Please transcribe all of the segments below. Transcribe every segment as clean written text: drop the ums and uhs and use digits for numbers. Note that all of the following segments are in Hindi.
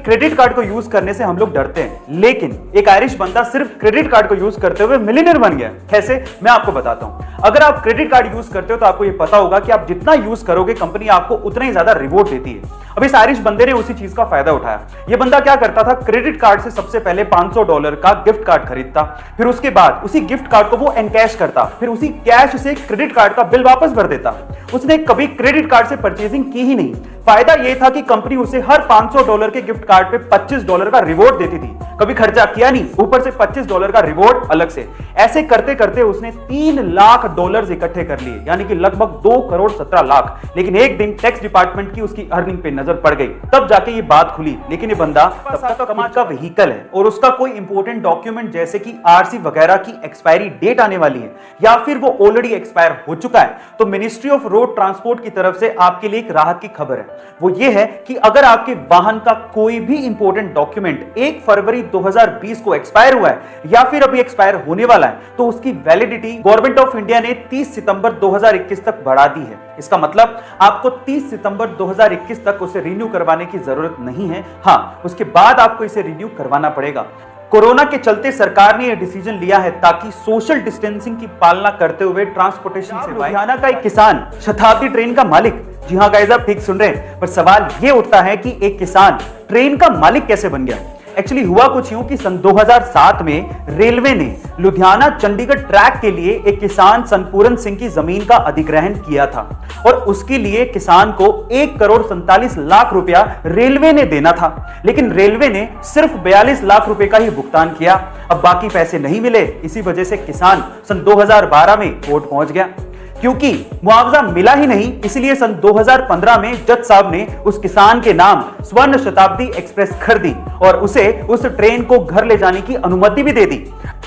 क्रेडिट कार्ड को यूज करने से हम लोग डरते हैं, लेकिन एक आयरिश बंदा सिर्फ क्रेडिट कार्ड को यूज करते हुए मिलियनेयर बन गया। कैसे, मैं आपको बताता हूं। अगर आप क्रेडिट कार्ड यूज करते हो तो आपको यह पता होगा कि आप जितना यूज करोगे कंपनी आपको उतना ही ज्यादा रिवॉर्ड देती है। अब इस आयरिश बंदे ने उसी चीज का फायदा उठाया। यह बंदा क्या करता था, क्रेडिट कार्ड से सबसे पहले $500 का गिफ्ट कार्ड खरीदता, फिर उसके बाद उसी गिफ्ट कार्ड को वो एनकैश करता, फिर उसी कैश से क्रेडिट कार्ड का बिल वापस भर देता। उसने कभी क्रेडिट कार्ड से परचेजिंग की ही नहीं। फायदा यह था कि कंपनी उसे हर $500 के गिफ्ट कार्ड पे $25 का रिवॉर्ड देती थी। कभी खर्चा किया नहीं, ऊपर से $25 का रिवॉर्ड अलग से। ऐसे करते करते उसने $3 लाख इकट्ठे कर लिए, यानी कि लगभग 2,17,00,000। लेकिन एक दिन टैक्स डिपार्टमेंट की उसकी अर्निंग पे नजर पड़ गई, तब जाके ये बात खुली। लेकिन ये बंदा तब तक कमाल का व्हीकल है और उसका कोई इंपॉर्टेंट डॉक्यूमेंट जैसे कि आरसी वगैरह की एक्सपायरी डेट आने वाली है या फिर वो ऑलरेडी एक्सपायर हो चुका है, तो मिनिस्ट्री ऑफ रोड ट्रांसपोर्ट की तरफ से आपके लिए एक राहत की खबर है। वो ये है कि अगर आपके वाहन का कोई भी इंपॉर्टेंट डॉक्यूमेंट 1 फरवरी 2020 को एक्सपायर हुआ है या फिर अभी एक्सपायर होने वाला है, तो उसकी वैलिडिटी गवर्नमेंट ऑफ इंडिया ने 30 सितंबर 2021 तक बढ़ा दी है। इसका मतलब आपको 30 सितंबर 2021 तक उसे रिन्यू करवाने की जरूरत नहीं है। हाँ, उसके बाद आपको इसे रिन्यू करवाना पड़ेगा। कोरोना के चलते सरकार ने यह डिसीजन लिया है ताकि सोशल डिस्टेंसिंग की पालना करते हुए ट्रांसपोर्टेशन से लुधियाना का एक किसान शताब्दी ट्रेन का मालिक। जी हाँ गाइस, आप ठीक सुन रहे हैं, पर सवाल यह उठता है कि एक किसान ट्रेन का मालिक कैसे बन गया। एक्चुअली हुआ कुछ यूं कि सन 2007 में रेलवे ने लुधियाना चंडीगढ़ ट्रैक के लिए एक किसान सनपूरन सिंह की जमीन का अधिग्रहण किया था और उसके लिए किसान को 1,47,00,000 रुपया रेलवे ने देना था। लेकिन रेलवे ने सिर्फ 42 लाख रुपए का ही भुगतान किया। अब बाकी पैसे नहीं मिले, इसी वजह से किसान सन 2012 में कोर्ट पहुंच गया। क्योंकि मुआवजा मिला ही नहीं, इसलिए सन 2015 में जज साहब ने उस किसान के नाम स्वर्ण शताब्दी एक्सप्रेस खरीदी और उसे उस ट्रेन को घर ले जाने की अनुमति भी दे दी।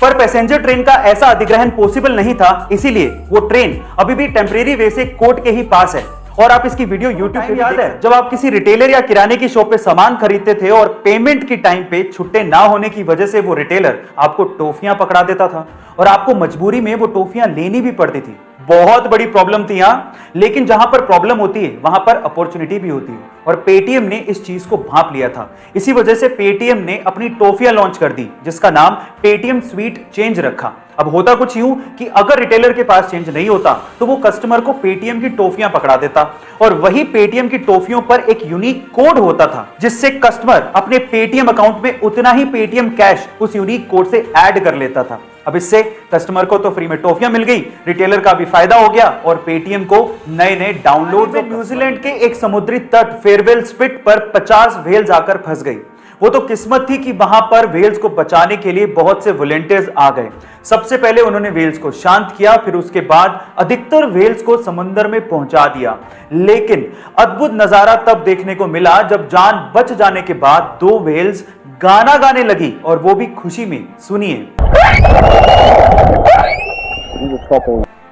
पर पैसेंजर ट्रेन का ऐसा अधिग्रहण पॉसिबल नहीं था, इसीलिए वो ट्रेन अभी भी टेम्परेरी वे से कोर्ट के ही पास है। और आप इसकी वीडियो यूट्यूब पे याद है, जब आप किसी रिटेलर या किराने की शॉप पे सामान खरीदते थे और पेमेंट की टाइम पे छुट्टे ना होने की वजह से वो रिटेलर आपको टॉफियां पकड़ा देता था और आपको मजबूरी में वो टॉफियां लेनी भी पड़ती थी। बहुत बड़ी प्रॉब्लम थी यहां, लेकिन जहां पर प्रॉब्लम होती है वहां पर अपॉर्चुनिटी भी होती है और पेटीएम ने इस चीज को भांप लिया था। इसी वजह से पेटीएम ने अपनी टॉफियां लॉन्च कर दी, जिसका नाम पेटीएम स्वीट चेंज रखा। अब होता कुछ यूं कि अगर रिटेलर के पास चेंज नहीं होता तो वो कस्टमर को पेटीएम की टॉफियां पकड़ा देता और वही पेटीएम की टॉफियों पर एक यूनिक कोड होता था, जिससे कस्टमर अपने पेटीएम अकाउंट में उतना ही पेटीएम कैश उस यूनिक कोड से ऐड कर लेता था। अब इससे कस्टमर को तो फ्री में टॉफियां मिल गई, रिटेलर का भी फायदा हो गया और पेटीएम को नए नए डाउनलोड। न्यूजीलैंड के एक समुद्री तट फेयरवेल स्पिट पर 50 व्हेल्स आकर फंस गई। वो तो किस्मत थी कि वहां पर व्हेल्स को बचाने के लिए बहुत से वॉलंटियर्स आ गए। सबसे पहले उन्होंने व्हेल्स को शांत किया, फिर उसके बाद अधिकतर व्हेल्स को समुद्र में पहुंचा दिया। लेकिन अद्भुत नजारा तब देखने को मिला जब जान बच जाने के बाद 2 व्हेल्स गाना गाने लगी, और वो भी खुशी में। सुनिए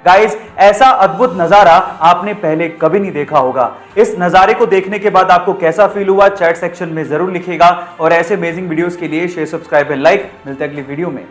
गाइस, ऐसा अद्भुत नजारा आपने पहले कभी नहीं देखा होगा। इस नजारे को देखने के बाद आपको कैसा फील हुआ, चैट सेक्शन में जरूर लिखिएगा और ऐसे अमेजिंग वीडियोस के लिए शेयर, सब्सक्राइब एंड लाइक। मिलते हैं अगली वीडियो में।